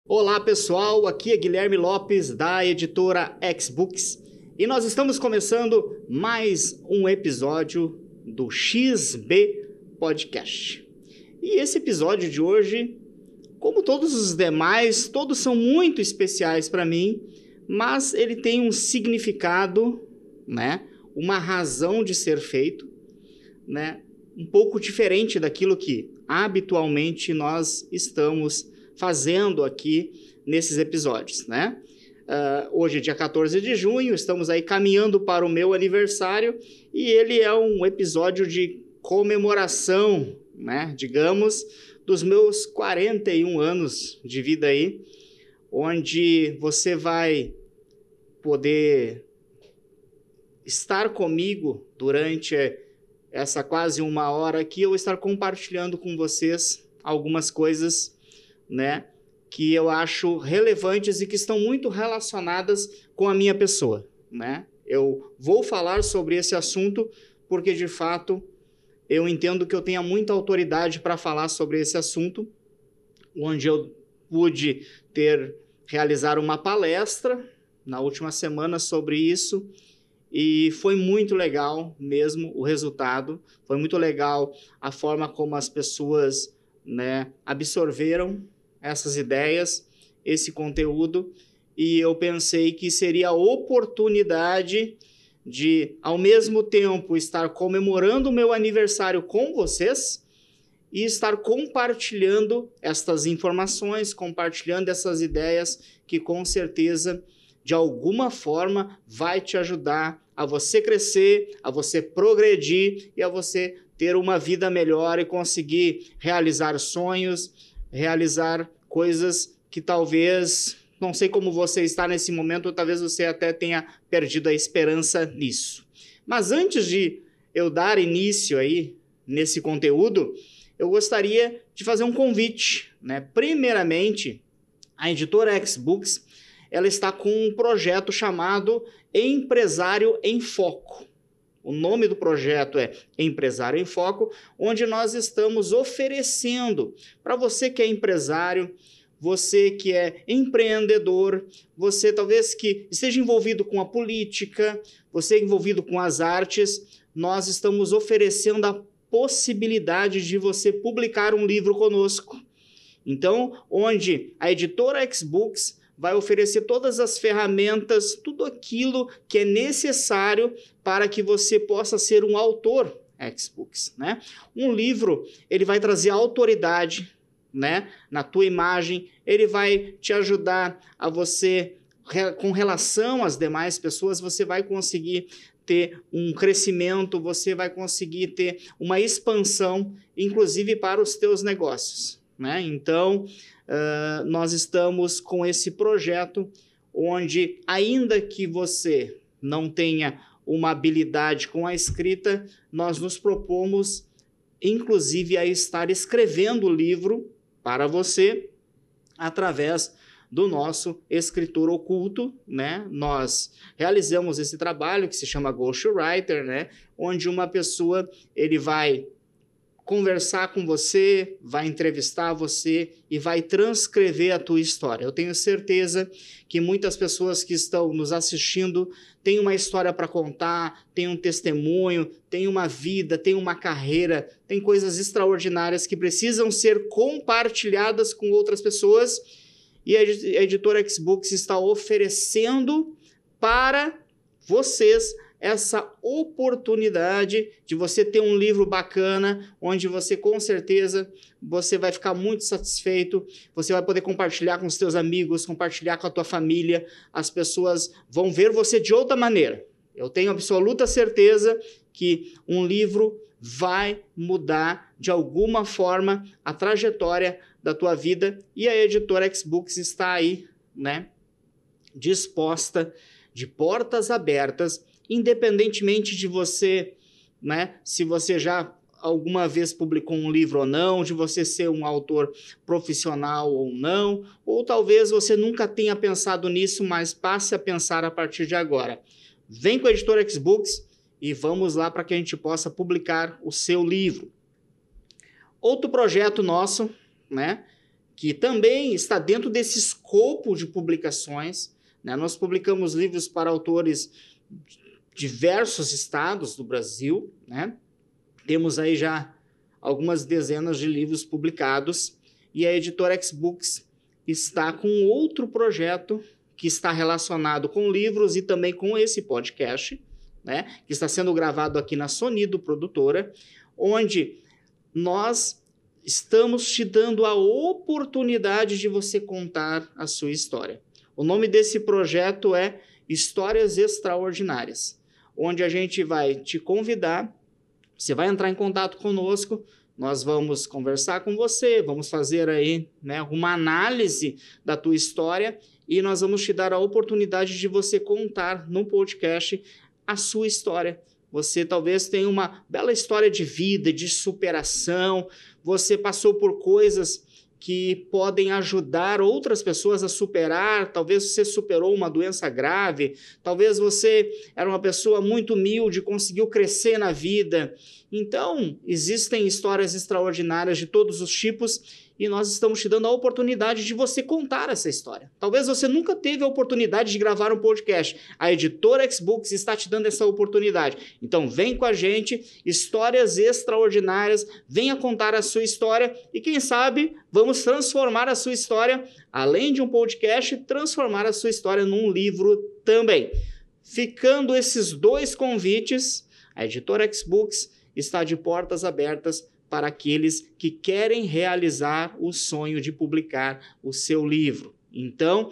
Olá pessoal, aqui é Guilherme Lopes da editora Xbooks e nós estamos começando mais um episódio do XB Podcast. E esse episódio de hoje, como todos os demais, todos são muito especiais para mim, mas ele tem um significado, uma razão de ser feito, um pouco diferente daquilo que habitualmente nós estamos fazendo aqui nesses episódios, hoje é dia 14 de junho, estamos aí caminhando para o meu aniversário e ele é um episódio de comemoração, digamos, dos meus 41 anos de vida aí, onde você vai poder estar comigo durante essa quase uma hora aqui, eu vou estar compartilhando com vocês algumas coisas que eu acho relevantes e que estão muito relacionadas com a minha pessoa, Eu vou falar sobre esse assunto porque, de fato, eu entendo que eu tenho muita autoridade para falar sobre esse assunto, onde eu pude realizar uma palestra na última semana sobre isso e foi muito legal mesmo o resultado, foi muito legal a forma como as pessoas absorveram essas ideias, esse conteúdo, e eu pensei que seria a oportunidade de, ao mesmo tempo, estar comemorando o meu aniversário com vocês e estar compartilhando estas informações, compartilhando essas ideias que, com certeza, de alguma forma, vai te ajudar a você crescer, a você progredir e a você ter uma vida melhor e conseguir realizar sonhos, realizar coisas que talvez, não sei como você está nesse momento, ou talvez você até tenha perdido a esperança nisso. Mas antes de eu dar início aí nesse conteúdo, eu gostaria de fazer um convite, Primeiramente, a editora Xbooks, ela está com um projeto chamado Empresário em Foco. O nome do projeto é Empresário em Foco, onde nós estamos oferecendo para você que é empresário, você que é empreendedor, você talvez que esteja envolvido com a política, você envolvido com as artes, nós estamos oferecendo a possibilidade de você publicar um livro conosco. Então, onde a editora Xbooks vai oferecer todas as ferramentas, tudo aquilo que é necessário para que você possa ser um autor Xbooks, Um livro, ele vai trazer autoridade, na tua imagem, ele vai te ajudar a você, com relação às demais pessoas, você vai conseguir ter um crescimento, você vai conseguir ter uma expansão, inclusive para os teus negócios, Então, nós estamos com esse projeto onde, ainda que você não tenha uma habilidade com a escrita, nós nos propomos, inclusive, a estar escrevendo o livro para você através do nosso escritor oculto, Nós realizamos esse trabalho que se chama Ghostwriter, onde uma pessoa ele vai conversar com você, vai entrevistar você e vai transcrever a tua história. Eu tenho certeza que muitas pessoas que estão nos assistindo têm uma história para contar, têm um testemunho, têm uma vida, têm uma carreira, têm coisas extraordinárias que precisam ser compartilhadas com outras pessoas e a editora Xbooks está oferecendo para vocês essa oportunidade de você ter um livro bacana, onde você, com certeza, você vai ficar muito satisfeito, você vai poder compartilhar com os teus amigos, compartilhar com a tua família, as pessoas vão ver você de outra maneira. Eu tenho absoluta certeza que um livro vai mudar, de alguma forma, a trajetória da tua vida, e a editora Xbooks está aí, disposta, de portas abertas, independentemente de você, se você já alguma vez publicou um livro ou não, de você ser um autor profissional ou não, ou talvez você nunca tenha pensado nisso, mas passe a pensar a partir de agora. Vem com a editora Xbooks e vamos lá para que a gente possa publicar o seu livro. Outro projeto nosso, que também está dentro desse escopo de publicações, né? Nós publicamos livros para autores de diversos estados do Brasil, né? Temos aí já algumas dezenas de livros publicados, e a editora Xbooks está com outro projeto que está relacionado com livros e também com esse podcast, né? Que está sendo gravado aqui na Sonido Produtora, onde nós estamos te dando a oportunidade de você contar a sua história. O nome desse projeto é Histórias Extraordinárias, onde a gente vai te convidar, você vai entrar em contato conosco, nós vamos conversar com você, vamos fazer aí, né, uma análise da tua história e nós vamos te dar a oportunidade de você contar no podcast a sua história. Você talvez tenha uma bela história de vida, de superação, você passou por coisas que podem ajudar outras pessoas a superar, talvez você superou uma doença grave, talvez você era uma pessoa muito humilde, conseguiu crescer na vida. Então, existem histórias extraordinárias de todos os tipos e nós estamos te dando a oportunidade de você contar essa história. Talvez você nunca teve a oportunidade de gravar um podcast. A editora Xbooks está te dando essa oportunidade. Então, vem com a gente, Histórias Extraordinárias, venha contar a sua história e, quem sabe, vamos transformar a sua história, além de um podcast, transformar a sua história num livro também. Ficando esses dois convites, a editora Xbooks está de portas abertas para aqueles que querem realizar o sonho de publicar o seu livro. Então,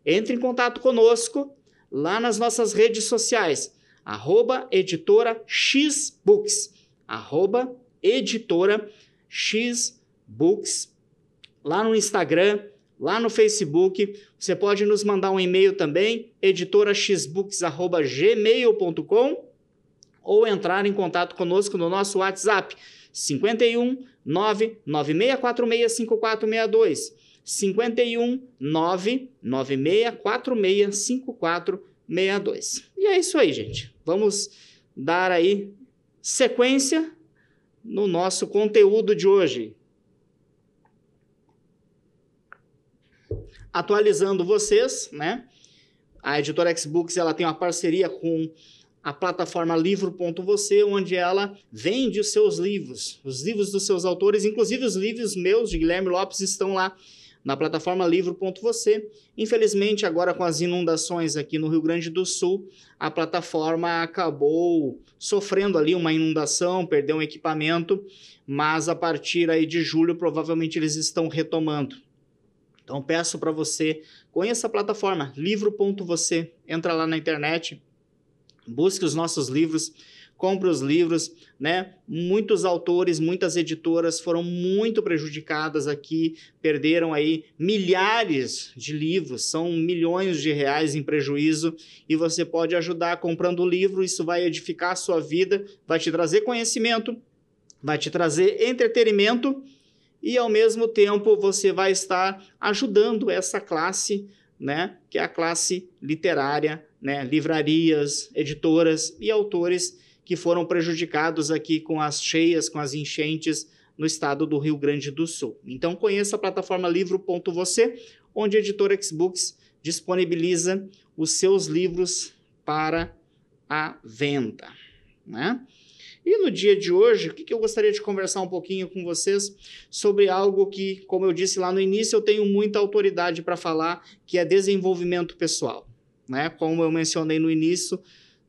entre em contato conosco lá nas nossas redes sociais, @editora Xbooks, @editora Xbooks, lá no Instagram, lá no Facebook. Você pode nos mandar um e-mail também, editoraxbooks@gmail.com, ou entrar em contato conosco no nosso WhatsApp, 51 99646 5462, 51 99646 5462. E é isso aí, gente. Vamos dar aí sequência no nosso conteúdo de hoje. Atualizando vocês, né? A editora Xbooks, ela tem uma parceria com a plataforma Livro.você, onde ela vende os seus livros, os livros dos seus autores, inclusive os livros meus, de Guilherme Lopes, estão lá na plataforma Livro.você. Infelizmente, agora com as inundações aqui no Rio Grande do Sul, a plataforma acabou sofrendo ali uma inundação, perdeu um equipamento, mas a partir aí de julho, provavelmente eles estão retomando. Então, peço para você, conheça a plataforma Livro.você, entra lá na internet, busque os nossos livros, compre os livros, né? Muitos autores, muitas editoras foram muito prejudicadas aqui, perderam aí milhares de livros, são milhões de reais em prejuízo, e você pode ajudar comprando o livro, isso vai edificar a sua vida, vai te trazer conhecimento, vai te trazer entretenimento, e ao mesmo tempo você vai estar ajudando essa classe, né? Que é a classe literária, né? Livrarias, editoras e autores que foram prejudicados aqui com as cheias, com as enchentes no estado do Rio Grande do Sul. Então conheça a plataforma Livro.você, onde a editora Xbooks disponibiliza os seus livros para a venda, né? E no dia de hoje, o que eu gostaria de conversar um pouquinho com vocês sobre algo que, como eu disse lá no início, eu tenho muita autoridade para falar, que é desenvolvimento pessoal, né? Como eu mencionei no início,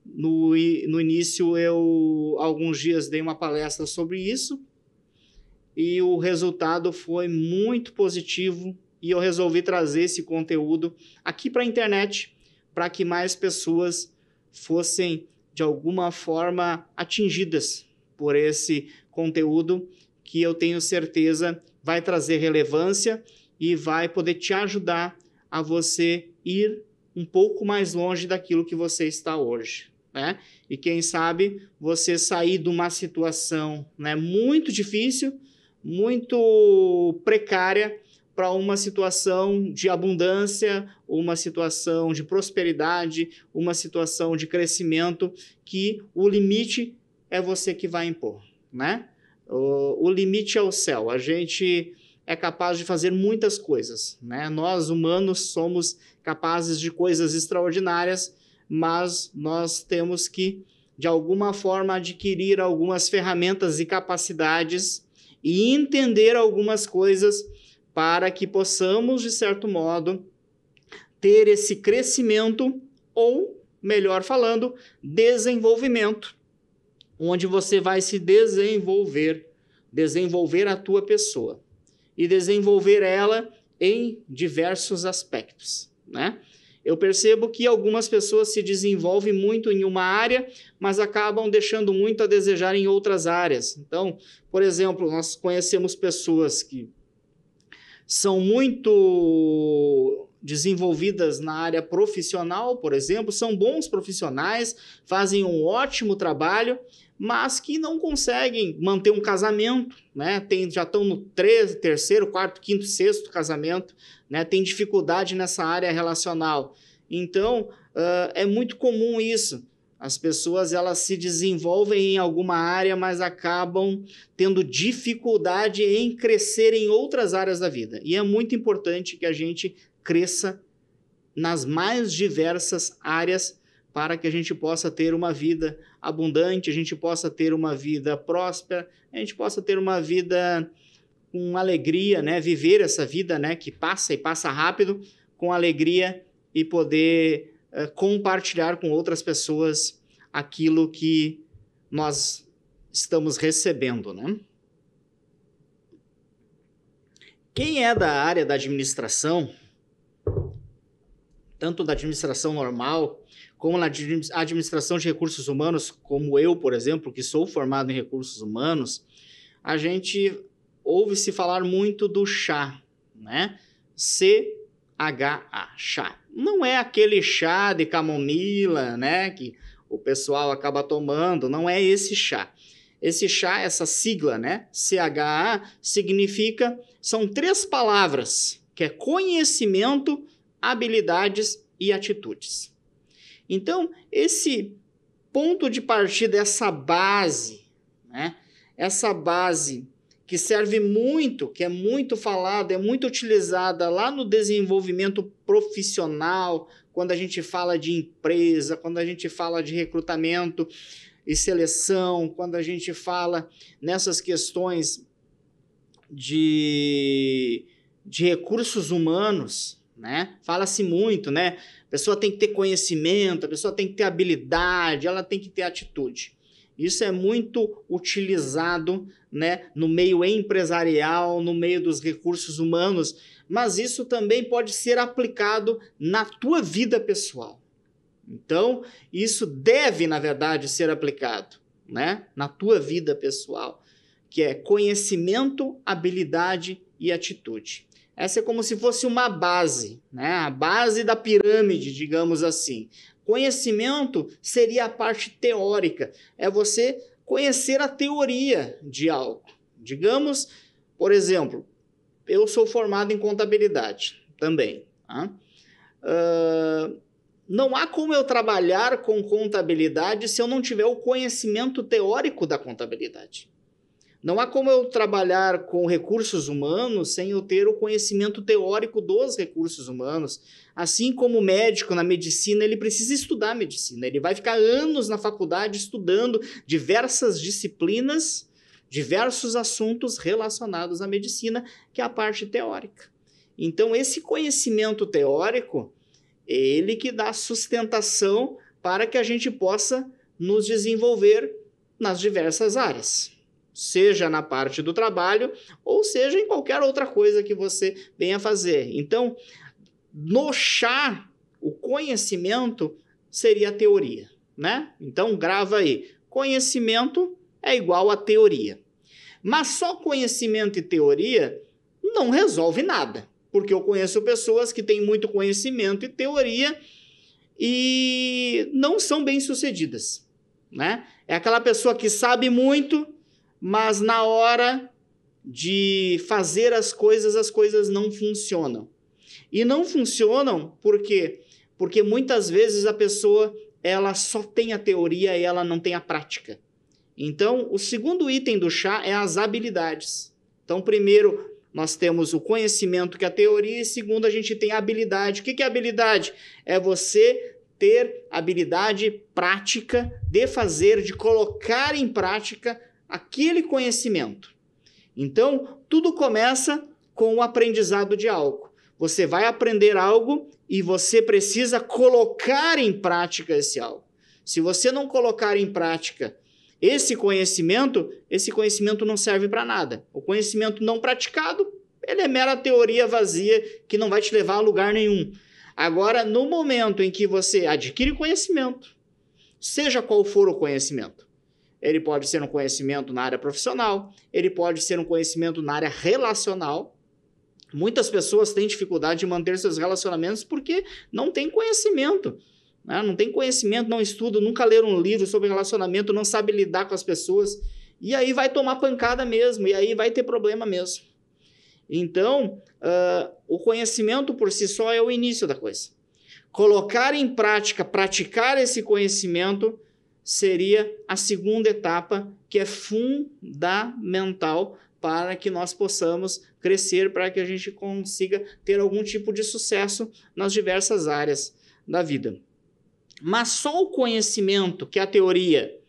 no início eu, alguns dias, dei uma palestra sobre isso e o resultado foi muito positivo e eu resolvi trazer esse conteúdo aqui para a internet para que mais pessoas fossem de alguma forma atingidas por esse conteúdo que eu tenho certeza vai trazer relevância e vai poder te ajudar a você ir um pouco mais longe daquilo que você está hoje, né? E quem sabe você sair de uma situação, né, muito difícil, muito precária, para uma situação de abundância, uma situação de prosperidade, uma situação de crescimento, que o limite é você que vai impor, né? O limite é o céu. A gente é capaz de fazer muitas coisas, né? Nós, humanos, somos capazes de coisas extraordinárias, mas nós temos que, de alguma forma, adquirir algumas ferramentas e capacidades e entender algumas coisas para que possamos, de certo modo, ter esse crescimento ou, melhor falando, desenvolvimento, onde você vai se desenvolver a tua pessoa e desenvolver ela em diversos aspectos, né? Eu percebo que algumas pessoas se desenvolvem muito em uma área, mas acabam deixando muito a desejar em outras áreas. Então, por exemplo, nós conhecemos pessoas que são muito desenvolvidas na área profissional, por exemplo, são bons profissionais, fazem um ótimo trabalho, mas que não conseguem manter um casamento, né? Já estão no terceiro, quarto, quinto, sexto casamento, né? Tem dificuldade nessa área relacional. Então, é muito comum isso. As pessoas, elas se desenvolvem em alguma área, mas acabam tendo dificuldade em crescer em outras áreas da vida. E é muito importante que a gente cresça nas mais diversas áreas para que a gente possa ter uma vida abundante, a gente possa ter uma vida próspera, a gente possa ter uma vida com alegria, né? Viver essa vida, né? Que passa e passa rápido, com alegria e poder compartilhar com outras pessoas aquilo que nós estamos recebendo, né? Quem é da área da administração, tanto da administração normal, como na administração de recursos humanos, como eu, por exemplo, que sou formado em recursos humanos, a gente ouve-se falar muito do chá, né? CHA, chá. Não é aquele chá de camomila, né, que o pessoal acaba tomando, não é esse chá. Esse chá, essa sigla, né, CHA, são 3 palavras, que é conhecimento, habilidades e atitudes. Então, esse ponto de partida, essa base, né? Essa base que serve muito, que é muito falada, é muito utilizada lá no desenvolvimento profissional, quando a gente fala de empresa, quando a gente fala de recrutamento e seleção, quando a gente fala nessas questões de recursos humanos, né? Fala-se muito, né? A pessoa tem que ter conhecimento, a pessoa tem que ter habilidade, ela tem que ter atitude. Isso é muito utilizado, né, no meio empresarial, no meio dos recursos humanos, mas isso também pode ser aplicado na tua vida pessoal. Então, isso deve, na verdade, ser aplicado, né, na tua vida pessoal, que é conhecimento, habilidade e atitude. Essa é como se fosse uma base, né? A base da pirâmide, digamos assim. Conhecimento seria a parte teórica, é você conhecer a teoria de algo. Digamos, por exemplo, eu sou formado em contabilidade também. Tá? Não há como eu trabalhar com contabilidade se eu não tiver o conhecimento teórico da contabilidade. Não há como eu trabalhar com recursos humanos sem eu ter o conhecimento teórico dos recursos humanos. Assim como o médico na medicina, ele precisa estudar medicina. Ele vai ficar anos na faculdade estudando diversas disciplinas, diversos assuntos relacionados à medicina, que é a parte teórica. Então, esse conhecimento teórico, ele que dá sustentação para que a gente possa nos desenvolver nas diversas áreas. Seja na parte do trabalho ou seja em qualquer outra coisa que você venha fazer. Então, no chá, o conhecimento seria a teoria, né? Então, grava aí. Conhecimento é igual a teoria. Mas só conhecimento e teoria não resolve nada, porque eu conheço pessoas que têm muito conhecimento e teoria e não são bem-sucedidas, né? É aquela pessoa que sabe muito, mas na hora de fazer as coisas não funcionam. E não funcionam por quê? Porque muitas vezes a pessoa ela só tem a teoria e ela não tem a prática. Então, o segundo item do chá é as habilidades. Então, primeiro, nós temos o conhecimento, que é a teoria, e segundo, a gente tem a habilidade. O que é habilidade? É você ter habilidade prática de fazer, de colocar em prática aquele conhecimento. Então, tudo começa com o aprendizado de algo. Você vai aprender algo e você precisa colocar em prática esse algo. Se você não colocar em prática esse conhecimento não serve para nada. O conhecimento não praticado, ele é mera teoria vazia que não vai te levar a lugar nenhum. Agora, no momento em que você adquire conhecimento, seja qual for o conhecimento, ele pode ser um conhecimento na área profissional, ele pode ser um conhecimento na área relacional. Muitas pessoas têm dificuldade de manter seus relacionamentos porque não têm conhecimento. Não tem conhecimento, não estuda, nunca leram um livro sobre relacionamento, não sabe lidar com as pessoas, e aí vai tomar pancada mesmo, e aí vai ter problema mesmo. Então, o conhecimento por si só é o início da coisa. Colocar em prática, praticar esse conhecimento, seria a segunda etapa, que é fundamental para que nós possamos crescer, para que a gente consiga ter algum tipo de sucesso nas diversas áreas da vida. Mas só o conhecimento, que é a teoria,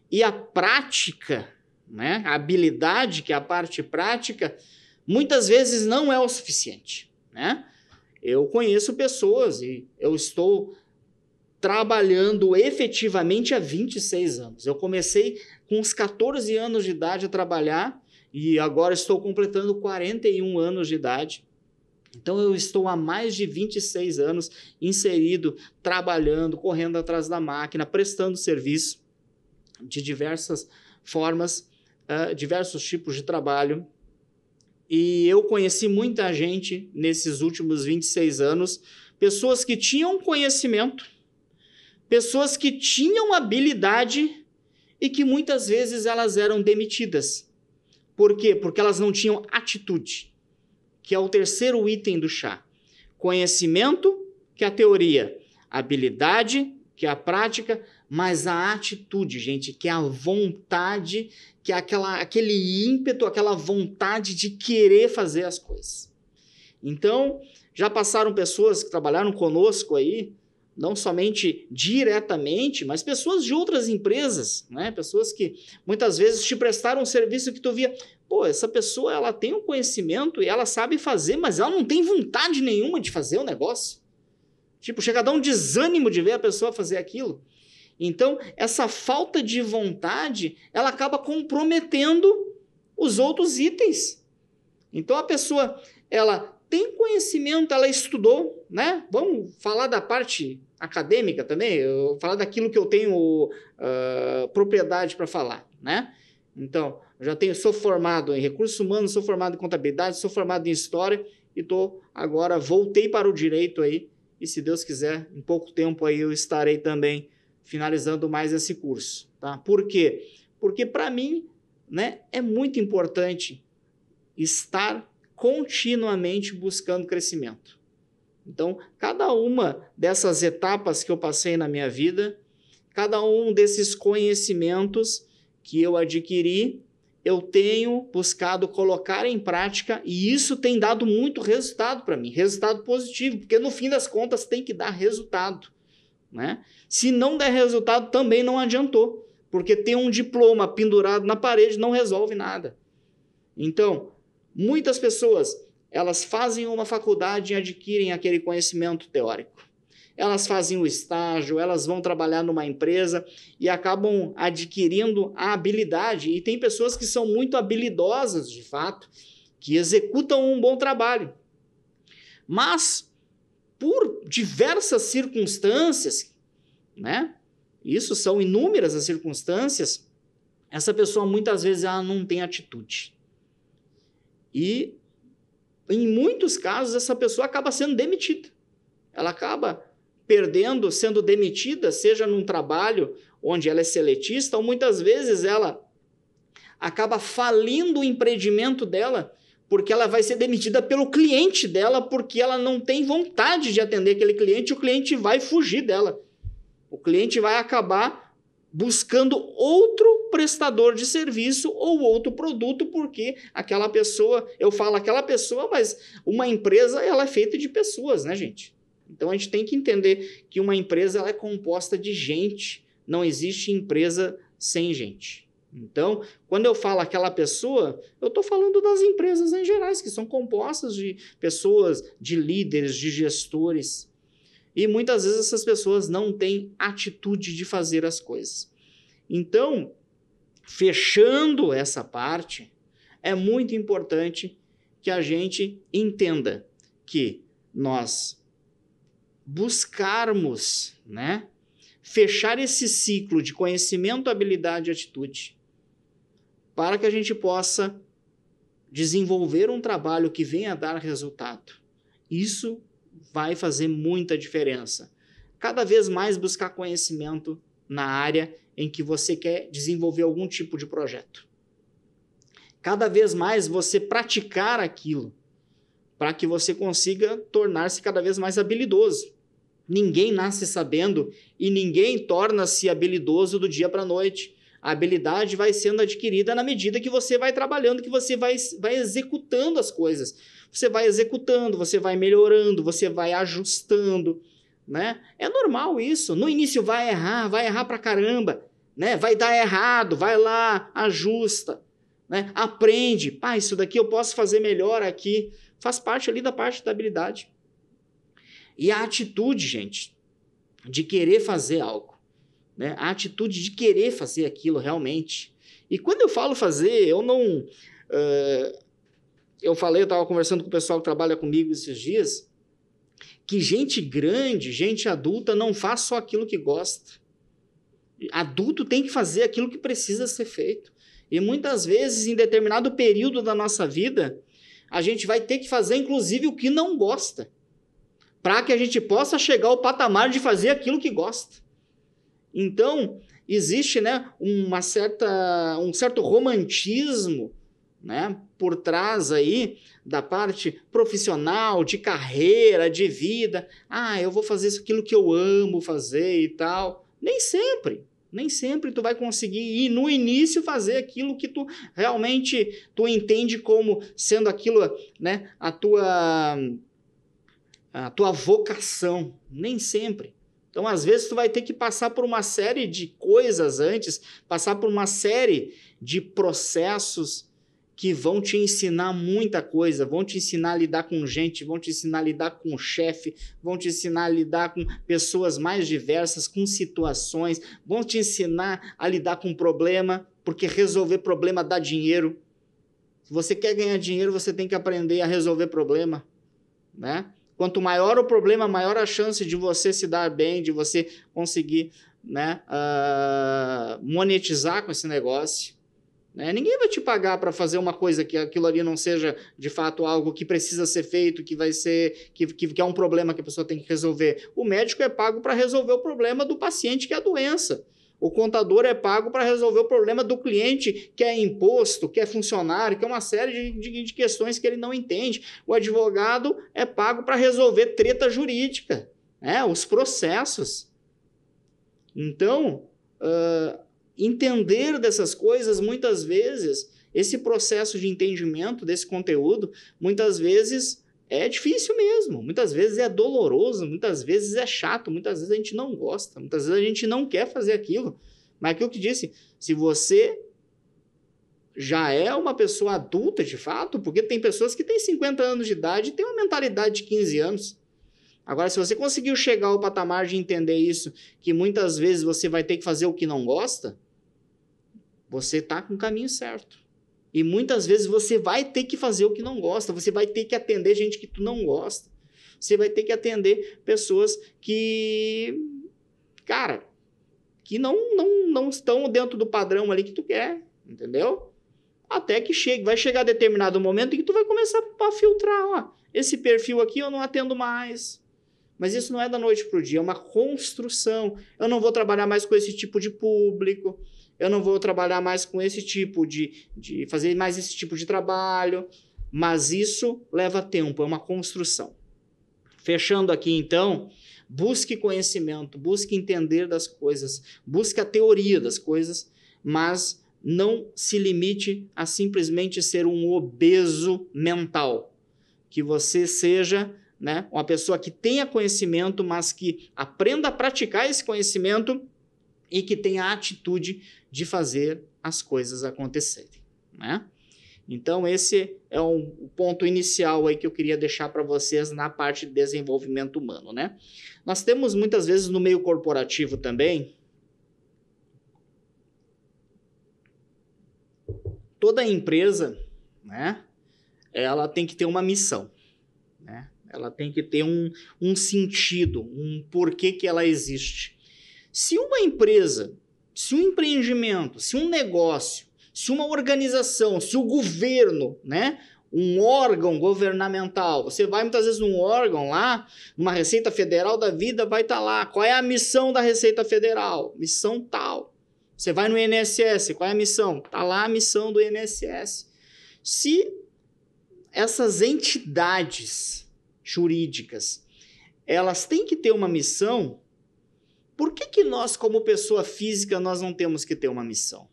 e a prática, né, a habilidade, que é a parte prática, muitas vezes não é o suficiente, né? Eu conheço pessoas e eu estou trabalhando efetivamente há 26 anos. Eu comecei com uns 14 anos de idade a trabalhar e agora estou completando 41 anos de idade. Então, eu estou há mais de 26 anos inserido, trabalhando, correndo atrás da máquina, prestando serviço de diversas formas, diversos tipos de trabalho. E eu conheci muita gente nesses últimos 26 anos, pessoas que tinham conhecimento, pessoas que tinham habilidade e que muitas vezes elas eram demitidas. Por quê? Porque elas não tinham atitude, que é o terceiro item do chá. Conhecimento, que é a teoria. Habilidade, que é a prática, mas a atitude, gente, que é a vontade, que é aquele ímpeto, aquela vontade de querer fazer as coisas. Então, já passaram pessoas que trabalharam conosco aí, não somente diretamente, mas pessoas de outras empresas, né? Pessoas que muitas vezes te prestaram um serviço que tu via, pô, essa pessoa ela tem um conhecimento e ela sabe fazer, mas ela não tem vontade nenhuma de fazer o negócio. Tipo, chega a dar um desânimo de ver a pessoa fazer aquilo. Então, essa falta de vontade, ela acaba comprometendo os outros itens. Então, a pessoa, ela tem conhecimento, ela estudou, né? Vamos falar da parte acadêmica também, eu falar daquilo que eu tenho propriedade para falar, né? Então, sou formado em recursos humanos, sou formado em contabilidade, sou formado em história e agora voltei para o direito aí, e se Deus quiser, em pouco tempo aí eu estarei também finalizando mais esse curso, tá? Por quê? Porque para mim, né, é muito importante estar continuamente buscando crescimento. Então, cada uma dessas etapas que eu passei na minha vida, cada um desses conhecimentos que eu adquiri, eu tenho buscado colocar em prática e isso tem dado muito resultado para mim, resultado positivo, porque no fim das contas tem que dar resultado, né? Se não der resultado, também não adiantou, porque ter um diploma pendurado na parede não resolve nada. Então, muitas pessoas, elas fazem uma faculdade e adquirem aquele conhecimento teórico. Elas fazem o estágio, elas vão trabalhar numa empresa e acabam adquirindo a habilidade. E tem pessoas que são muito habilidosas, de fato, que executam um bom trabalho. Mas, por diversas circunstâncias, né? Isso são inúmeras as circunstâncias, essa pessoa muitas vezes ela não tem atitude. E, em muitos casos, essa pessoa acaba sendo demitida. Ela acaba sendo demitida, seja num trabalho onde ela é seletista, ou muitas vezes ela acaba falindo o empreendimento dela, porque ela vai ser demitida pelo cliente dela, porque ela não tem vontade de atender aquele cliente, e o cliente vai fugir dela. O cliente vai acabar buscando outro prestador de serviço ou outro produto, porque aquela pessoa, eu falo aquela pessoa, mas uma empresa ela é feita de pessoas, né, gente? Então a gente tem que entender que uma empresa ela é composta de gente, não existe empresa sem gente. Então, quando eu falo aquela pessoa, eu estou falando das empresas em gerais, que são compostas de pessoas, de líderes, de gestores. E muitas vezes essas pessoas não têm atitude de fazer as coisas. Então, fechando essa parte, é muito importante que a gente entenda que nós buscarmos, né, fechar esse ciclo de conhecimento, habilidade e atitude, para que a gente possa desenvolver um trabalho que venha a dar resultado. Isso vai fazer muita diferença. Cada vez mais buscar conhecimento na área em que você quer desenvolver algum tipo de projeto. Cada vez mais você praticar aquilo para que você consiga tornar-se cada vez mais habilidoso. Ninguém nasce sabendo e ninguém torna-se habilidoso do dia para a noite. A habilidade vai sendo adquirida na medida que você vai trabalhando, que você vai executando as coisas. Você vai executando, você vai melhorando, você vai ajustando, né? É normal isso. No início vai errar pra caramba, né? Vai dar errado, vai lá, ajusta, né? Aprende. Pá, isso daqui eu posso fazer melhor aqui. Faz parte ali da parte da habilidade. E a atitude, gente, de querer fazer algo. Né? A atitude de querer fazer aquilo realmente. E quando eu falo fazer, eu não... eu estava conversando com o pessoal que trabalha comigo esses dias, que gente grande, gente adulta, não faz só aquilo que gosta. Adulto tem que fazer aquilo que precisa ser feito. E muitas vezes, em determinado período da nossa vida, a gente vai ter que fazer, inclusive, o que não gosta, para que a gente possa chegar ao patamar de fazer aquilo que gosta. Então, existe, né, um certo romantismo, né, por trás aí da parte profissional, de carreira, de vida. Ah, eu vou fazer aquilo que eu amo fazer e tal. Nem sempre tu vai conseguir ir no início fazer aquilo que tu realmente tu entende como sendo aquilo, né, a tua vocação. Nem sempre. Então, às vezes, tu vai ter que passar por uma série de coisas antes, passar por uma série de processos que vão te ensinar muita coisa, vão te ensinar a lidar com gente, vão te ensinar a lidar com o chefe, vão te ensinar a lidar com pessoas mais diversas, com situações, vão te ensinar a lidar com problema, porque resolver problema dá dinheiro. Se você quer ganhar dinheiro, você tem que aprender a resolver problema, né? Quanto maior o problema, maior a chance de você se dar bem, de você conseguir, né, monetizar com esse negócio. Né? Ninguém vai te pagar para fazer uma coisa que aquilo ali não seja, de fato, algo que precisa ser feito, que vai ser, que é um problema que a pessoa tem que resolver. O médico é pago para resolver o problema do paciente, que é a doença. O contador é pago para resolver o problema do cliente, que é imposto, que é funcionário, que é uma série de questões que ele não entende. O advogado é pago para resolver treta jurídica, né? Os processos. Então, entender dessas coisas, muitas vezes, esse processo de entendimento desse conteúdo, muitas vezes é difícil mesmo, muitas vezes é doloroso, muitas vezes é chato, muitas vezes a gente não gosta, muitas vezes a gente não quer fazer aquilo. Mas aquilo que disse, se você já é uma pessoa adulta de fato, porque tem pessoas que têm 50 anos de idade e têm uma mentalidade de 15 anos. Agora, se você conseguiu chegar ao patamar de entender isso, que muitas vezes você vai ter que fazer o que não gosta, você está com o caminho certo. E muitas vezes você vai ter que fazer o que não gosta, você vai ter que atender gente que tu não gosta. Você vai ter que atender pessoas que, cara, que não estão dentro do padrão ali que tu quer, entendeu? Até que vai chegar determinado momento em que tu vai começar a filtrar, ó, esse perfil aqui eu não atendo mais. Mas isso não é da noite para o dia, é uma construção. Eu não vou trabalhar mais com esse tipo de público, eu não vou trabalhar mais com esse tipo de fazer mais esse tipo de trabalho, mas isso leva tempo, é uma construção. Fechando aqui então, Busque conhecimento, busque entender das coisas, busque a teoria das coisas, mas não se limite a simplesmente ser um obeso mental. Que você seja, né, uma pessoa que tenha conhecimento, mas que aprenda a praticar esse conhecimento e que tenha a atitude de fazer as coisas acontecerem, né? Então, esse é o ponto inicial aí que eu queria deixar para vocês na parte de desenvolvimento humano, né? Nós temos muitas vezes no meio corporativo também, toda empresa, né, ela tem que ter uma missão, né? Ela tem que ter um sentido, um porquê que ela existe. Se uma empresa, se um empreendimento, se um negócio, se uma organização, se o governo, né, um órgão governamental, você vai muitas vezes num órgão lá, numa Receita Federal da vida, vai estar lá, qual é a missão da Receita Federal? Missão tal. Você vai no INSS, qual é a missão? Está lá a missão do INSS. Se essas entidades jurídicas, elas têm que ter uma missão, por que nós, como pessoa física, nós não temos que ter uma missão?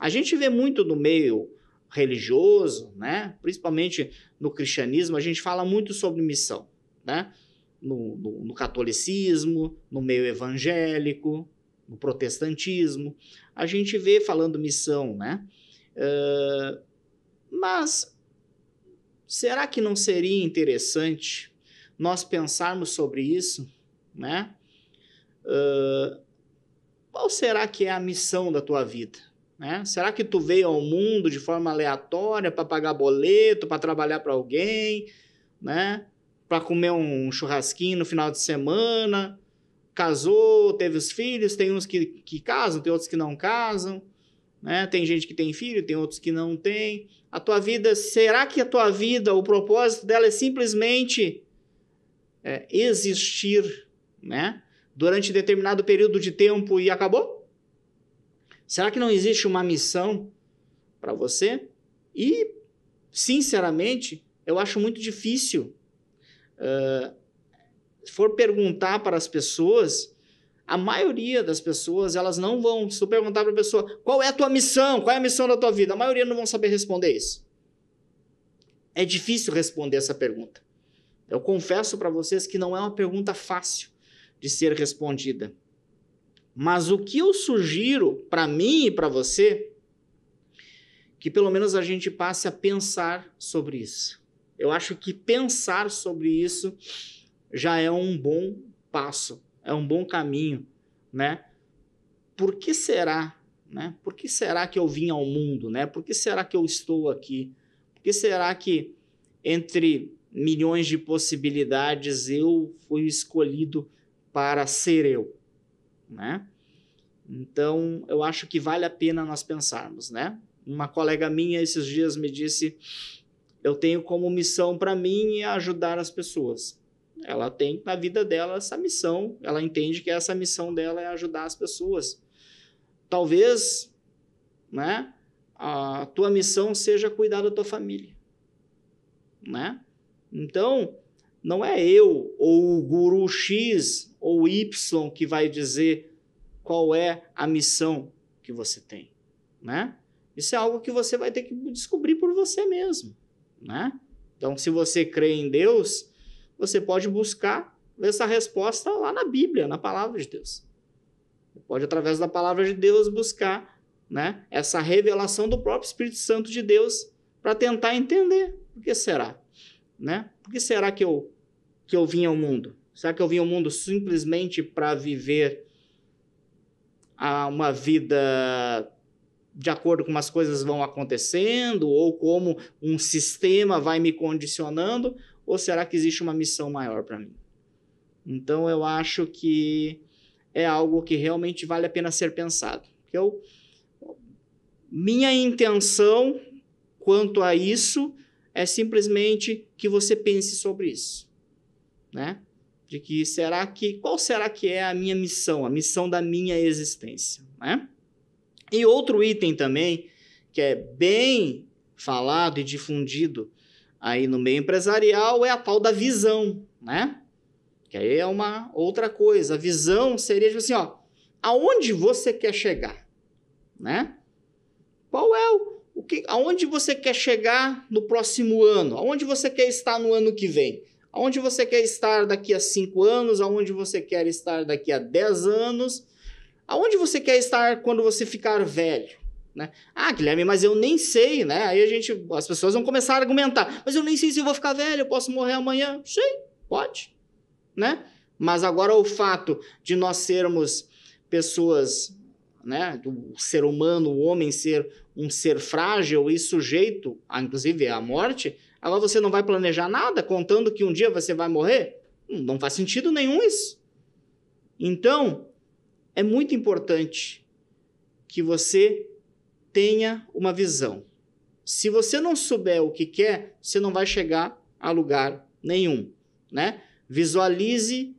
A gente vê muito no meio religioso, né? Principalmente no cristianismo, a gente fala muito sobre missão, né? No catolicismo, no meio evangélico, no protestantismo, a gente vê falando missão, né? Mas será que não seria interessante nós pensarmos sobre isso, né? Qual será que é a missão da tua vida? Né? Será que tu veio ao mundo de forma aleatória para pagar boleto, para trabalhar para alguém, né? Para comer um churrasquinho no final de semana? Casou, teve os filhos, tem uns que casam, tem outros que não casam, né? Tem gente que tem filho, tem outros que não tem. A tua vida, será que a tua vida, o propósito dela é simplesmente existir, né? Durante determinado período de tempo e acabou? Será que não existe uma missão para você? E, sinceramente, eu acho muito difícil. Se for perguntar para as pessoas, a maioria das pessoas, elas não vão, se tu perguntar para a pessoa, qual é a tua missão? Qual é a missão da tua vida? A maioria não vão saber responder isso. É difícil responder essa pergunta. Eu confesso para vocês que não é uma pergunta fácil de ser respondida. Mas o que eu sugiro para mim e para você, que pelo menos a gente passe a pensar sobre isso. Eu acho que pensar sobre isso já é um bom passo, é um bom caminho, né? Por que será, né? Por que será que eu vim ao mundo, né? Por que será que eu estou aqui? Por que será que entre milhões de possibilidades eu fui escolhido para ser eu, né? Então, eu acho que vale a pena nós pensarmos, né? Uma colega minha esses dias me disse, eu tenho como missão para mim ajudar as pessoas. Ela tem na vida dela essa missão, ela entende que essa missão dela é ajudar as pessoas. Talvez, né, a tua missão seja cuidar da tua família, né? Então, não é eu ou o guru X ou Y que vai dizer qual é a missão que você tem, né? Isso é algo que você vai ter que descobrir por você mesmo, né? Então, se você crê em Deus, você pode buscar essa resposta lá na Bíblia, na Palavra de Deus. Você pode, através da Palavra de Deus, buscar, né, essa revelação do próprio Espírito Santo de Deus para tentar entender. Por que será? Né? Por que será que eu vim ao mundo? Será que eu vim ao mundo simplesmente para viver uma vida de acordo com como as coisas vão acontecendo, ou como um sistema vai me condicionando, ou será que existe uma missão maior para mim? Então, eu acho que é algo que realmente vale a pena ser pensado. Minha intenção quanto a isso é simplesmente que você pense sobre isso, né? De que qual será que é a minha missão, a missão da minha existência, né? E outro item também, que é bem falado e difundido aí no meio empresarial, é a tal da visão, né? Que aí é uma outra coisa. A visão seria tipo assim, ó, aonde você quer chegar, né? Qual é aonde você quer chegar no próximo ano? Aonde você quer estar no ano que vem? Aonde você quer estar daqui a 5 anos? Aonde você quer estar daqui a 10 anos? Aonde você quer estar quando você ficar velho? Né? Ah, Guilherme, mas eu nem sei, né? Aí as pessoas vão começar a argumentar. Mas eu nem sei se eu vou ficar velho, eu posso morrer amanhã. Sei, pode, né? Mas agora o fato de nós sermos pessoas, né? Do ser humano, o homem ser um ser frágil e sujeito, inclusive à morte, agora você não vai planejar nada contando que um dia você vai morrer? Não faz sentido nenhum isso. Então, é muito importante que você tenha uma visão. Se você não souber o que quer, você não vai chegar a lugar nenhum, né? Visualize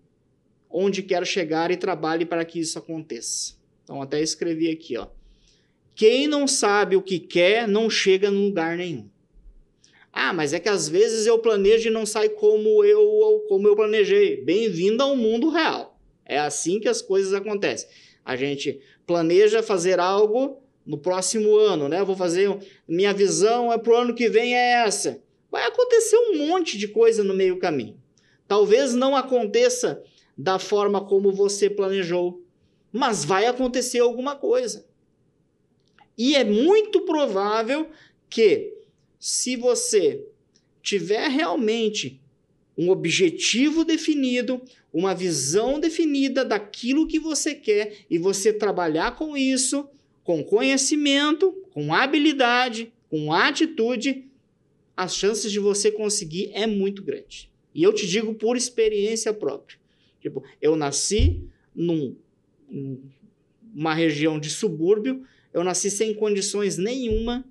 onde quer chegar e trabalhe para que isso aconteça. Então, até escrevi aqui, ó. Quem não sabe o que quer, não chega em lugar nenhum. Ah, mas é que às vezes eu planejo e não sai como eu planejei. Bem-vindo ao mundo real. É assim que as coisas acontecem. A gente planeja fazer algo no próximo ano, né? Eu vou fazer, minha visão para o ano que vem é essa. Vai acontecer um monte de coisa no meio do caminho. Talvez não aconteça da forma como você planejou, mas vai acontecer alguma coisa. E é muito provável que, se você tiver realmente um objetivo definido, uma visão definida daquilo que você quer, e você trabalhar com isso, com conhecimento, com habilidade, com atitude, as chances de você conseguir é muito grande. E eu te digo por experiência própria. Tipo, eu nasci numa região de subúrbio, eu nasci sem condições nenhuma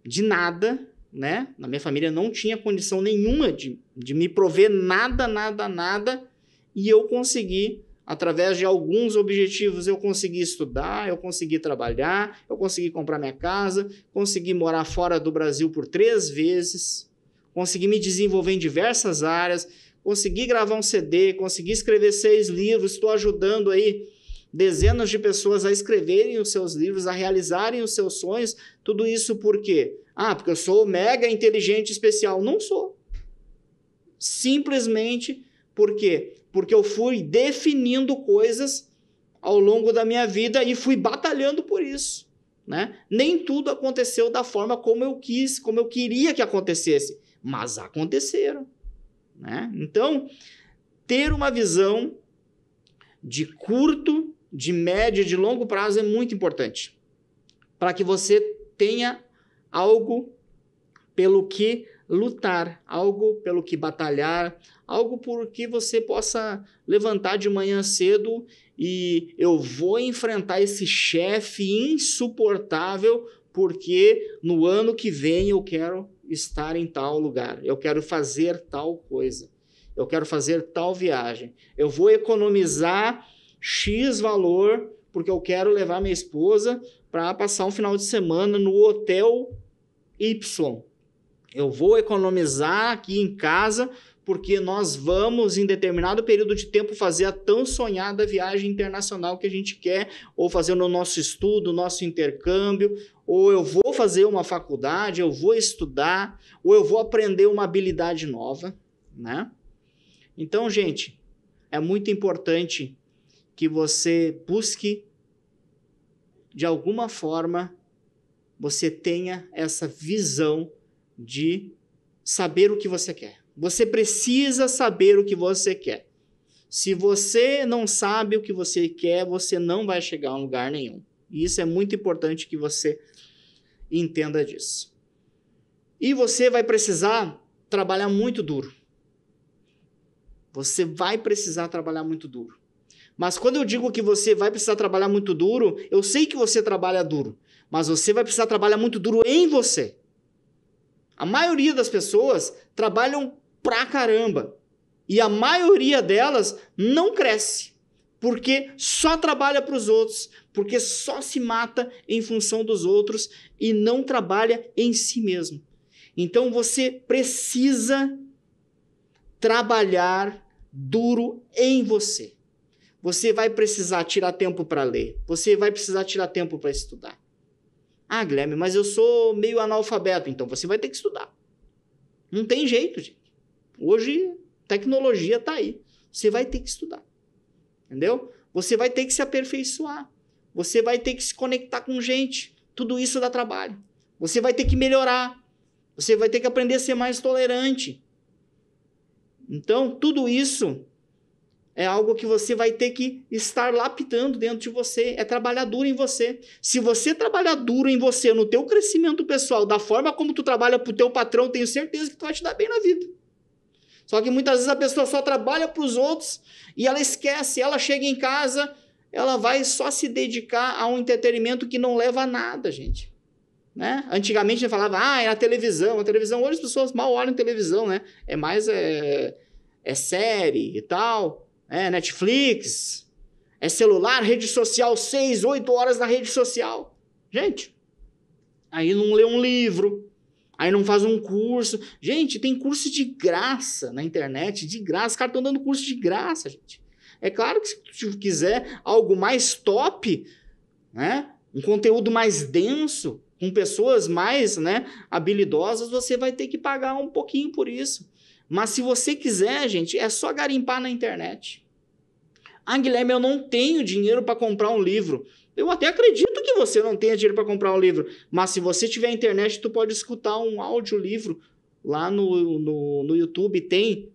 de nada, né? Na minha família não tinha condição nenhuma de me prover nada, e eu consegui, através de alguns objetivos, eu consegui estudar, eu consegui trabalhar, eu consegui comprar minha casa, consegui morar fora do Brasil por 3 vezes, consegui me desenvolver em diversas áreas, consegui gravar um CD, consegui escrever 6 livros, estou ajudando aí dezenas de pessoas a escreverem os seus livros, a realizarem os seus sonhos. Tudo isso por quê? Ah, porque eu sou mega inteligente especial. Não sou. Simplesmente por quê? Porque eu fui definindo coisas ao longo da minha vida e fui batalhando por isso, né? Nem tudo aconteceu da forma como eu quis, como eu queria que acontecesse, mas aconteceram, né? Então, ter uma visão de curto, de médio e de longo prazo é muito importante, para que você tenha algo pelo que lutar, algo pelo que batalhar, algo por que você possa levantar de manhã cedo e eu vou enfrentar esse chefe insuportável porque no ano que vem eu quero estar em tal lugar, eu quero fazer tal coisa, eu quero fazer tal viagem, eu vou economizar X valor porque eu quero levar minha esposa para passar um final de semana no hotel Y. Eu vou economizar aqui em casa porque nós vamos, em determinado período de tempo, fazer a tão sonhada viagem internacional que a gente quer, ou fazer no nosso estudo, nosso intercâmbio, ou eu vou fazer uma faculdade, eu vou estudar, ou eu vou aprender uma habilidade nova, né? Então, gente, é muito importante que você busque, de alguma forma, você tenha essa visão de saber o que você quer. Você precisa saber o que você quer. Se você não sabe o que você quer, você não vai chegar a lugar nenhum. E isso é muito importante que você entenda disso. E você vai precisar trabalhar muito duro. Você vai precisar trabalhar muito duro. Mas quando eu digo que você vai precisar trabalhar muito duro, eu sei que você trabalha duro, mas você vai precisar trabalhar muito duro em você. A maioria das pessoas trabalham pra caramba. E a maioria delas não cresce. Porque só trabalha para os outros. Porque só se mata em função dos outros e não trabalha em si mesmo. Então você precisa trabalhar duro em você. Você vai precisar tirar tempo para ler. Você vai precisar tirar tempo para estudar. Ah, Guilherme, mas eu sou meio analfabeto. Então você vai ter que estudar. Não tem jeito, gente. Hoje, tecnologia está aí. Você vai ter que estudar. Entendeu? Você vai ter que se aperfeiçoar. Você vai ter que se conectar com gente. Tudo isso dá trabalho. Você vai ter que melhorar. Você vai ter que aprender a ser mais tolerante. Então, tudo isso é algo que você vai ter que estar lapidando dentro de você. É trabalhar duro em você. Se você trabalhar duro em você, no teu crescimento pessoal, da forma como tu trabalha pro teu patrão, tenho certeza que tu vai te dar bem na vida. Só que muitas vezes a pessoa só trabalha pros outros e ela esquece. Ela chega em casa, ela vai só se dedicar a um entretenimento que não leva a nada, gente. Né? Antigamente a gente falava, é a televisão. A televisão, hoje as pessoas mal olham televisão, né? É mais série e tal. Netflix, celular, rede social, 6, 8 horas na rede social. Gente, aí não lê um livro, aí não faz um curso. Gente, tem curso de graça na internet, de graça. Os caras estão dando curso de graça, gente. É claro que se tu quiser algo mais top, né? Um conteúdo mais denso, com pessoas mais, né, habilidosas, você vai ter que pagar um pouquinho por isso. Mas se você quiser, gente, é só garimpar na internet. Ah, Guilherme, eu não tenho dinheiro para comprar um livro. Eu até acredito que você não tenha dinheiro para comprar um livro, mas se você tiver internet, tu pode escutar um audiolivro lá no YouTube. Tem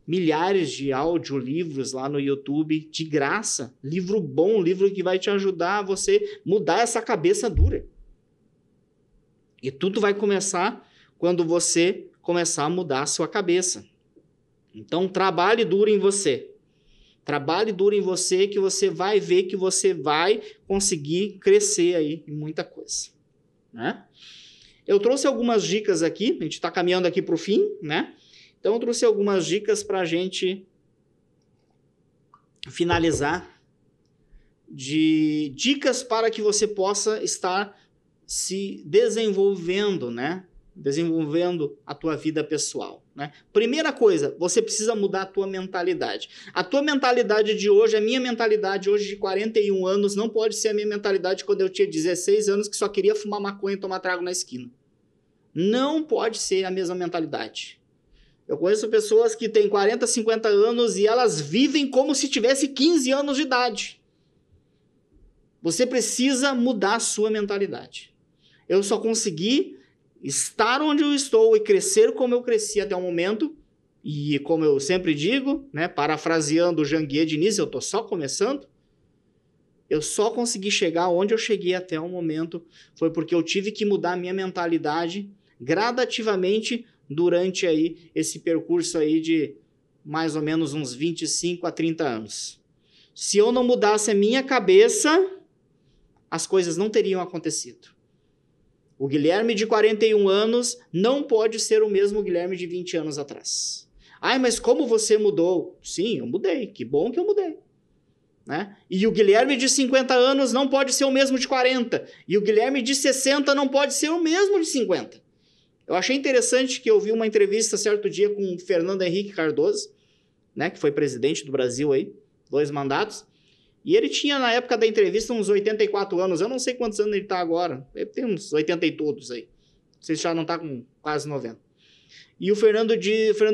milhares de audiolivros lá no YouTube de graça. Livro bom, livro que vai te ajudar a você mudar essa cabeça dura. E tudo vai começar quando você começar a mudar a sua cabeça. Então, trabalhe duro em você. Trabalhe duro em você que você vai ver que você vai conseguir crescer aí em muita coisa. Né? Eu trouxe algumas dicas aqui, a gente está caminhando aqui para o fim, né? Então, eu trouxe algumas dicas para a gente finalizar, de dicas para que você possa estar se desenvolvendo, né? Desenvolvendo a tua vida pessoal, né? Primeira coisa, você precisa mudar a tua mentalidade. A tua mentalidade de hoje, a minha mentalidade hoje de 41 anos, não pode ser a minha mentalidade quando eu tinha 16 anos, que só queria fumar maconha e tomar trago na esquina. Não pode ser a mesma mentalidade. Eu conheço pessoas que têm 40, 50 anos e elas vivem como se tivesse 15 anos de idade. Você precisa mudar a sua mentalidade. Eu só consegui estar onde eu estou e crescer como eu cresci até o momento, e como eu sempre digo, né, parafraseando o Janguier Diniz, eu estou só começando, eu só consegui chegar onde eu cheguei até o momento, foi porque eu tive que mudar a minha mentalidade gradativamente durante aí esse percurso aí de mais ou menos uns 25 a 30 anos. Se eu não mudasse a minha cabeça, as coisas não teriam acontecido. O Guilherme de 41 anos não pode ser o mesmo Guilherme de 20 anos atrás. Ai, mas como você mudou? Sim, eu mudei. Que bom que eu mudei. Né? E o Guilherme de 50 anos não pode ser o mesmo de 40. E o Guilherme de 60 não pode ser o mesmo de 50. Eu achei interessante que eu vi uma entrevista certo dia com o Fernando Henrique Cardoso, né, que foi presidente do Brasil aí, 2 mandatos. E ele tinha, na época da entrevista, uns 84 anos. Eu não sei quantos anos ele está agora. Ele tem uns 80 e todos aí. Não sei se já não está com quase 90. E o Fernando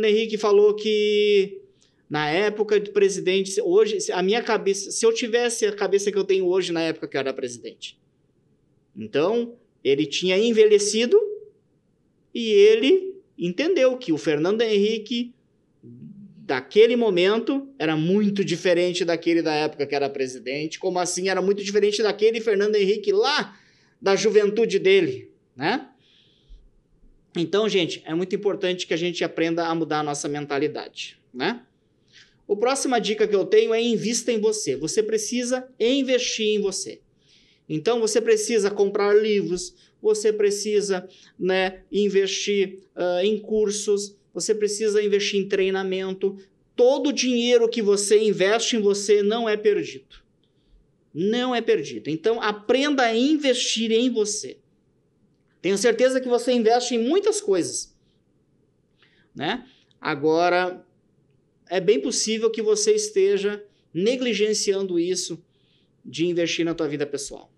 Henrique falou que, na época de presidente, hoje, a minha cabeça, se eu tivesse a cabeça que eu tenho hoje na época que eu era presidente. Então, ele tinha envelhecido e ele entendeu que o Fernando Henrique daquele momento era muito diferente daquele da época que era presidente. Como assim? Era muito diferente daquele Fernando Henrique lá da juventude dele, né? Então, gente, é muito importante que a gente aprenda a mudar a nossa mentalidade, né? A próxima dica que eu tenho é invista em você. Você precisa investir em você. Então, você precisa comprar livros, você precisa, né, investir em cursos, você precisa investir em treinamento. Todo o dinheiro que você investe em você não é perdido. Não é perdido. Então, aprenda a investir em você. Tenho certeza que você investe em muitas coisas, né? Agora, é bem possível que você esteja negligenciando isso de investir na tua vida pessoal.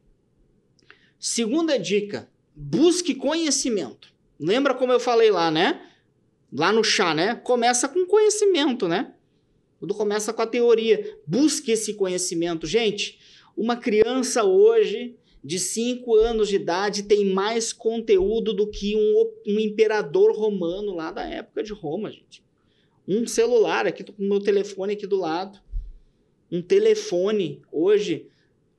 Segunda dica, busque conhecimento. Lembra como eu falei lá, né? Lá no chá, né? Começa com conhecimento, né? Tudo começa com a teoria. Busque esse conhecimento. Gente, uma criança hoje de 5 anos de idade tem mais conteúdo do que um imperador romano lá da época de Roma, gente. Um celular, aqui tô com o meu telefone aqui do lado. Um telefone, hoje,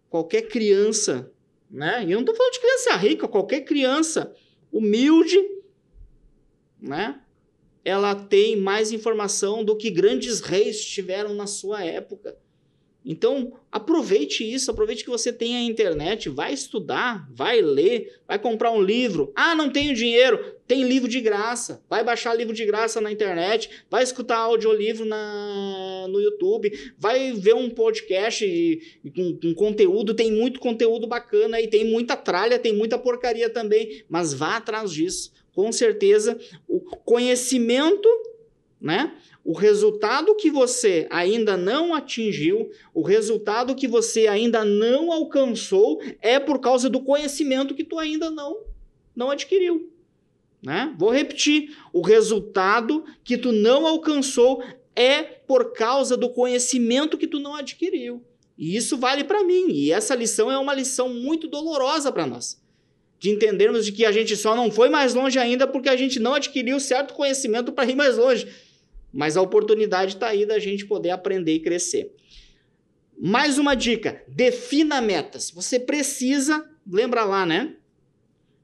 qualquer criança, né? E eu não tô falando de criança rica, qualquer criança humilde, né? Ela tem mais informação do que grandes reis tiveram na sua época. Então, aproveite isso, aproveite que você tem a internet, vai estudar, vai ler, vai comprar um livro. Ah, não tenho dinheiro, tem livro de graça, vai baixar livro de graça na internet, vai escutar audiolivro no YouTube, vai ver um podcast com conteúdo, tem muito conteúdo bacana aí, tem muita tralha, tem muita porcaria também, mas vá atrás disso. Com certeza, o conhecimento, né? O resultado que você ainda não atingiu, o resultado que você ainda não alcançou é por causa do conhecimento que tu ainda não adquiriu, né? Vou repetir, o resultado que tu não alcançou é por causa do conhecimento que tu não adquiriu. E isso vale para mim, e essa lição é uma lição muito dolorosa para nós. De entendermos de que a gente só não foi mais longe ainda porque a gente não adquiriu certo conhecimento para ir mais longe. Mas a oportunidade está aí da gente poder aprender e crescer. Mais uma dica, defina metas. Você precisa, lembra lá, né?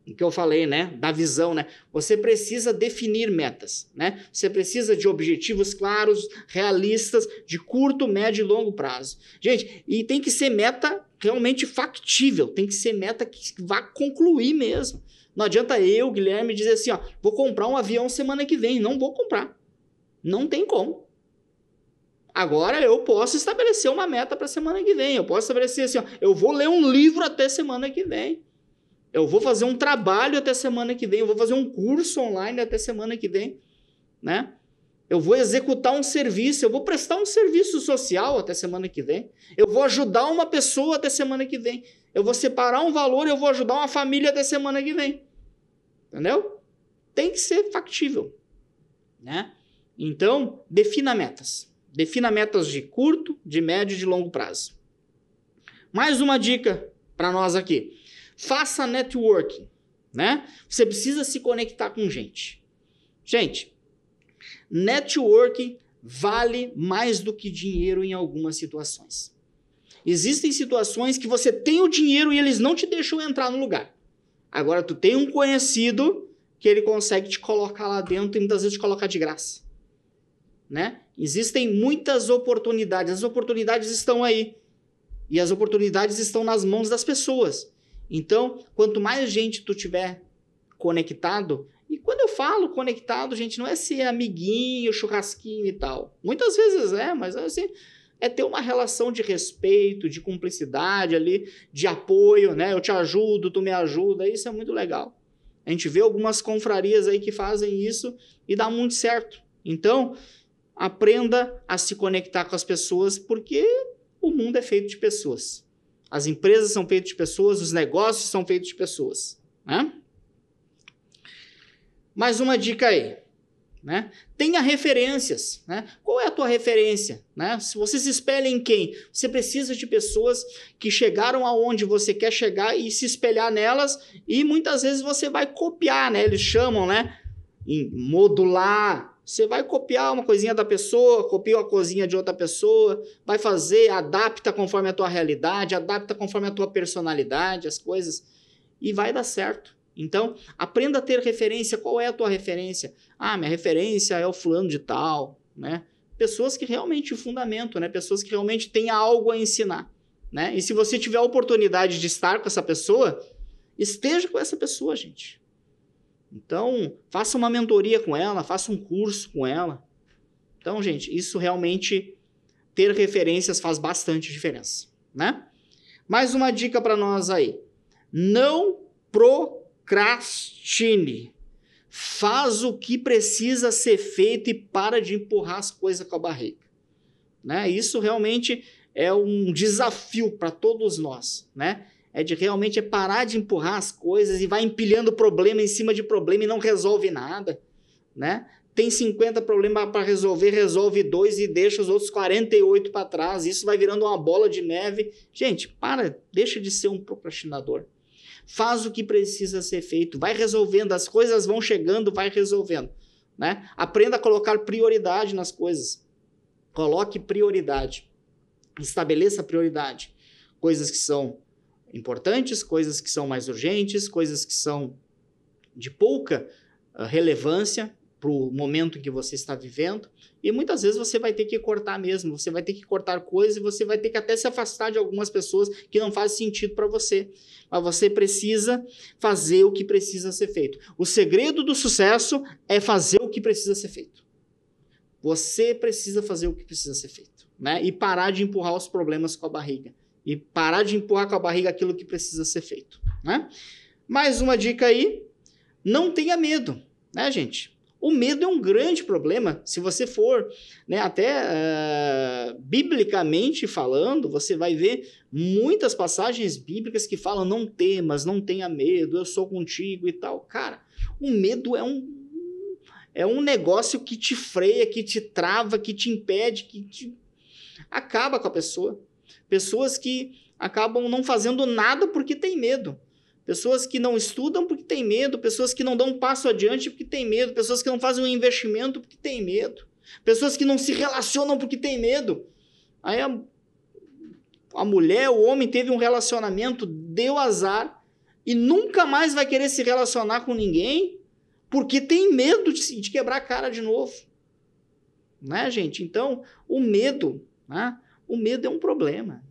O que eu falei, né? Da visão, né? Você precisa definir metas, né? Você precisa de objetivos claros, realistas, de curto, médio e longo prazo. Gente, e tem que ser meta realmente factível, tem que ser meta que vá concluir mesmo. Não adianta eu, Guilherme, dizer assim, ó, vou comprar um avião semana que vem. Não vou comprar. Não tem como. Agora eu posso estabelecer uma meta para semana que vem. Eu posso estabelecer assim, ó, eu vou ler um livro até semana que vem. Eu vou fazer um trabalho até semana que vem. Eu vou fazer um curso online até semana que vem, né? Eu vou executar um serviço, eu vou prestar um serviço social até semana que vem. Eu vou ajudar uma pessoa até semana que vem. Eu vou separar um valor, eu vou ajudar uma família até semana que vem. Entendeu? Tem que ser factível, né? Então, defina metas. Defina metas de curto, de médio e de longo prazo. Mais uma dica para nós aqui. Faça networking, né? Você precisa se conectar com gente. Gente, networking vale mais do que dinheiro em algumas situações. Existem situações que você tem o dinheiro e eles não te deixam entrar no lugar. Agora, tu tem um conhecido que ele consegue te colocar lá dentro e muitas vezes te colocar de graça, né? Existem muitas oportunidades. As oportunidades estão aí. E as oportunidades estão nas mãos das pessoas. Então, quanto mais gente tu tiver conectado, e quando eu falo conectado, gente, não é ser amiguinho, churrasquinho e tal. Muitas vezes é, mas assim, é ter uma relação de respeito, de cumplicidade ali, de apoio, né? Eu te ajudo, tu me ajuda, isso é muito legal. A gente vê algumas confrarias aí que fazem isso e dá muito certo. Então, aprenda a se conectar com as pessoas, porque o mundo é feito de pessoas. As empresas são feitas de pessoas, os negócios são feitos de pessoas, né? Mais uma dica aí, né? Tenha referências, né? Qual é a tua referência, né? Se você se espelha em quem? Você precisa de pessoas que chegaram aonde você quer chegar e se espelhar nelas, e muitas vezes você vai copiar, né? Eles chamam, né? Em modular. Você vai copiar uma coisinha da pessoa, copia uma coisinha de outra pessoa, vai fazer, adapta conforme a tua realidade, adapta conforme a tua personalidade, as coisas, e vai dar certo. Então, aprenda a ter referência. Qual é a tua referência? Ah, minha referência é o fulano de tal, né? Pessoas que realmente fundamentam, né? Pessoas que realmente têm algo a ensinar, né? E se você tiver a oportunidade de estar com essa pessoa, esteja com essa pessoa, gente. Então, faça uma mentoria com ela, faça um curso com ela. Então, gente, isso realmente, ter referências faz bastante diferença, né? Mais uma dica para nós aí. Não procrastine. Faz o que precisa ser feito e para de empurrar as coisas com a barriga. Né? Isso realmente é um desafio para todos nós, né? Realmente parar de empurrar as coisas e vai empilhando problema em cima de problema e não resolve nada, né? Tem 50 problemas para resolver, resolve 2 e deixa os outros 48 para trás. Isso vai virando uma bola de neve. Gente, deixa de ser um procrastinador. Faz o que precisa ser feito, vai resolvendo, as coisas vão chegando, vai resolvendo, né? Aprenda a colocar prioridade nas coisas. Coloque prioridade. Estabeleça prioridade. Coisas que são importantes, coisas que são mais urgentes, coisas que são de pouca relevância para o momento que você está vivendo, e muitas vezes você vai ter que cortar mesmo, você vai ter que cortar coisas e você vai ter que até se afastar de algumas pessoas que não fazem sentido para você, mas você precisa fazer o que precisa ser feito. O segredo do sucesso é fazer o que precisa ser feito. Você precisa fazer o que precisa ser feito, né? E parar de empurrar os problemas com a barriga. E parar de empurrar com a barriga aquilo que precisa ser feito, né? Mais uma dica aí, não tenha medo, né, gente? O medo é um grande problema. Se você for, né, até biblicamente falando, você vai ver muitas passagens bíblicas que falam: não temas, não tenha medo, eu sou contigo e tal. Cara, o medo é um negócio que te freia, que te trava, que te impede, acaba com a pessoa. Pessoas que acabam não fazendo nada porque tem medo. Pessoas que não estudam porque tem medo. Pessoas que não dão um passo adiante porque tem medo. Pessoas que não fazem um investimento porque tem medo. Pessoas que não se relacionam porque tem medo. Aí a mulher, o homem teve um relacionamento, deu azar e nunca mais vai querer se relacionar com ninguém porque tem medo de quebrar a cara de novo. Né, gente? Então, o medo, né? O medo é um problema.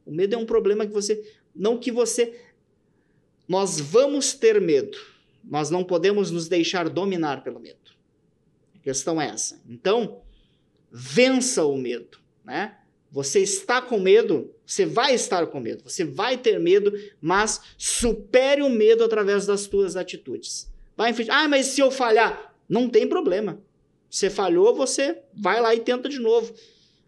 O medo é um problema que nós vamos ter medo. Nós não podemos nos deixar dominar pelo medo. A questão é essa. Então, vença o medo, né? Você está com medo, você vai estar com medo, você vai ter medo, mas supere o medo através das suas atitudes. Vai em frente. Mas se eu falhar? Não tem problema. Você falhou, você vai lá e tenta de novo.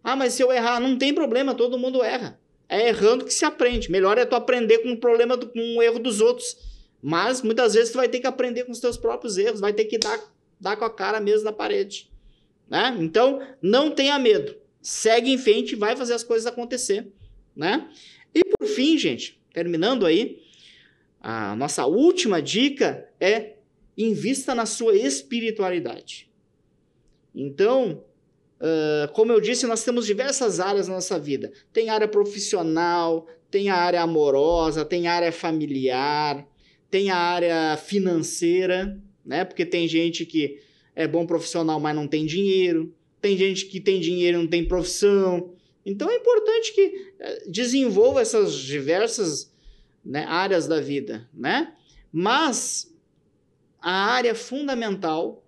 Mas se eu errar? Não tem problema, todo mundo erra. É errando que se aprende. Melhor é tu aprender com o erro dos outros. Mas muitas vezes tu vai ter que aprender com os teus próprios erros, vai ter que dar com a cara mesmo na parede. Né? Então, não tenha medo. Segue em frente e vai fazer as coisas acontecer. Né? E por fim, gente, terminando aí, a nossa última dica é: invista na sua espiritualidade. Então, como eu disse, nós temos diversas áreas na nossa vida. Tem área profissional, tem a área amorosa, tem a área familiar, tem a área financeira, né? Porque tem gente que é bom profissional, mas não tem dinheiro. Tem gente que tem dinheiro e não tem profissão. Então é importante que desenvolva essas diversas, né, áreas da vida, né? Mas a área fundamental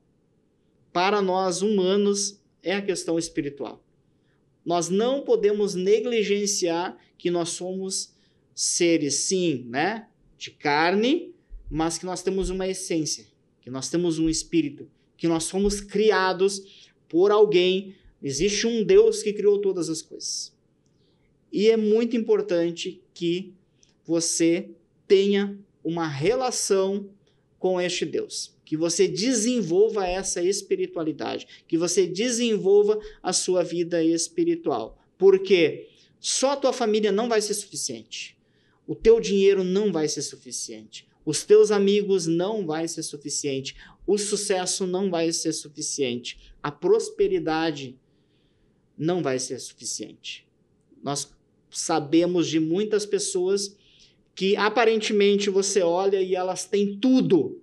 para nós humanos é a questão espiritual. Nós não podemos negligenciar que nós somos seres, sim, né, de carne, mas que nós temos uma essência, que nós temos um espírito, que nós somos criados por alguém. Existe um Deus que criou todas as coisas. E é muito importante que você tenha uma relação com este Deus, que você desenvolva essa espiritualidade, que você desenvolva a sua vida espiritual, porque só a tua família não vai ser suficiente, o teu dinheiro não vai ser suficiente, os teus amigos não vai ser suficiente, o sucesso não vai ser suficiente, a prosperidade não vai ser suficiente. Nós sabemos de muitas pessoas que aparentemente você olha e elas têm tudo,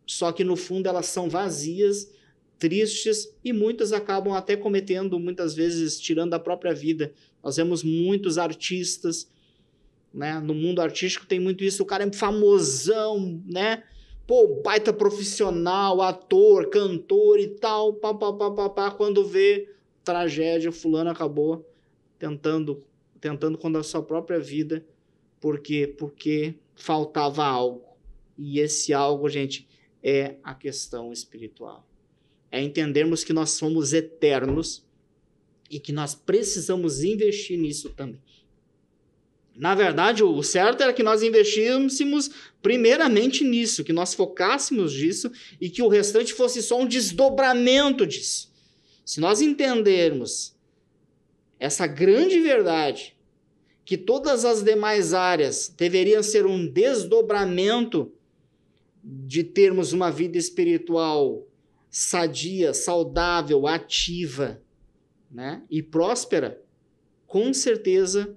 só que no fundo elas são vazias, tristes, e muitas acabam até cometendo, muitas vezes, tirando a própria vida. Nós vemos muitos artistas, né? No mundo artístico tem muito isso, o cara é famosão, né? Pô, baita profissional, ator, cantor e tal, quando vê tragédia, fulano acabou tentando com a sua própria vida, porque faltava algo. E esse algo, gente, é a questão espiritual. É entendermos que nós somos eternos e que nós precisamos investir nisso também. Na verdade, o certo era que nós investíssemos primeiramente nisso, que nós focássemos nisso e que o restante fosse só um desdobramento disso. Se nós entendermos essa grande verdade, que todas as demais áreas deveriam ser um desdobramento de termos uma vida espiritual sadia, saudável, ativa, né, e próspera, com certeza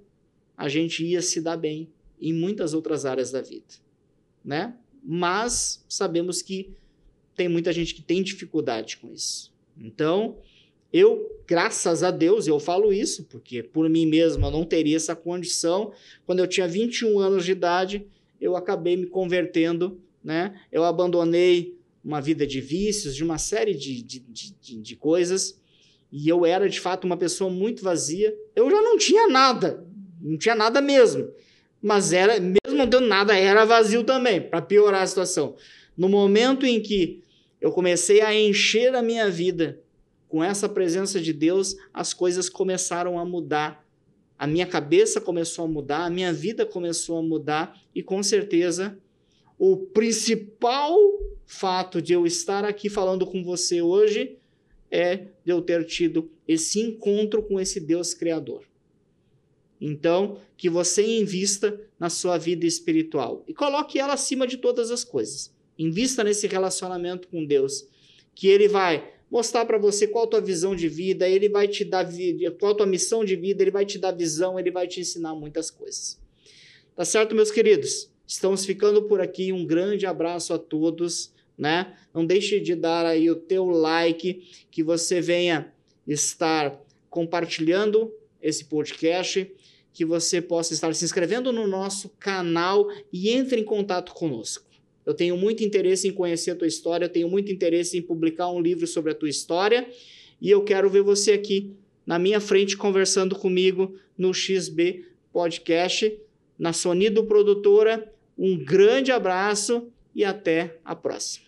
a gente ia se dar bem em muitas outras áreas da vida, né? Mas sabemos que tem muita gente que tem dificuldade com isso. Então, graças a Deus, eu falo isso, porque por mim mesmo eu não teria essa condição. Quando eu tinha 21 anos de idade, eu acabei me convertendo, né? Eu abandonei uma vida de vícios, de uma série de coisas, e eu era, de fato, uma pessoa muito vazia. Eu já não tinha nada mesmo, mas mesmo não tendo nada, era vazio também, para piorar a situação. No momento em que eu comecei a encher a minha vida com essa presença de Deus, as coisas começaram a mudar. A minha cabeça começou a mudar, a minha vida começou a mudar, e com certeza o principal fato de eu estar aqui falando com você hoje é de eu ter tido esse encontro com esse Deus Criador. Então, que você invista na sua vida espiritual e coloque ela acima de todas as coisas. Invista nesse relacionamento com Deus, que Ele vai mostrar para você qual a tua visão de vida, Ele vai te dar qual a tua missão de vida, Ele vai te dar visão, Ele vai te ensinar muitas coisas. Tá certo, meus queridos? Estamos ficando por aqui. Um grande abraço a todos, né? Não deixe de dar aí o teu like, que você venha estar compartilhando esse podcast, que você possa estar se inscrevendo no nosso canal e entre em contato conosco. Eu tenho muito interesse em conhecer a tua história, eu tenho muito interesse em publicar um livro sobre a tua história, e eu quero ver você aqui na minha frente conversando comigo no XB Podcast, na Sonido Produtora. Um grande abraço e até a próxima.